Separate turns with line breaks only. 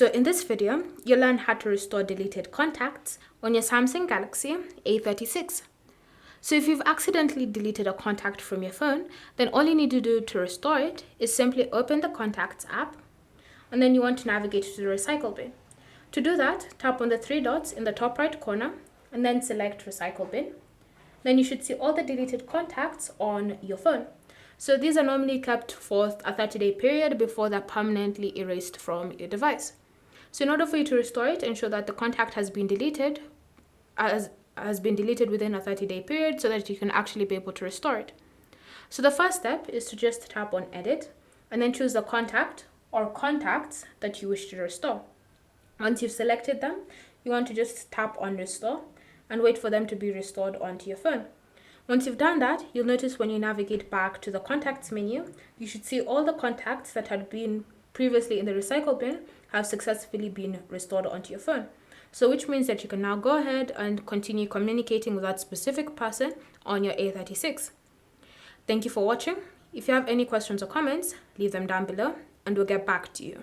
So in this video, you'll learn how to restore deleted contacts on your Samsung Galaxy A36. So if you've accidentally deleted a contact from your phone, then all you need to do to restore it is simply open the Contacts app, and then you want to navigate to the Recycle bin. To do that, tap on the three dots in the top right corner, and then select Recycle bin. Then you should see all the deleted contacts on your phone. So these are normally kept for a 30-day period before they're permanently erased from your device. So in order for you to restore it, ensure that the contact has been deleted within a 30-day period so that you can actually be able to restore it. So the first step is to just tap on Edit and then choose the contact or contacts that you wish to restore. Once you've selected them, you want to just tap on Restore and wait for them to be restored onto your phone. Once you've done that, you'll notice when you navigate back to the Contacts menu, you should see all the contacts that had been previously in the Recycle bin have successfully been restored onto your phone. So which means that you can now go ahead and continue communicating with that specific person on your A36. Thank you for watching. If you have any questions or comments, leave them down below and we'll get back to you.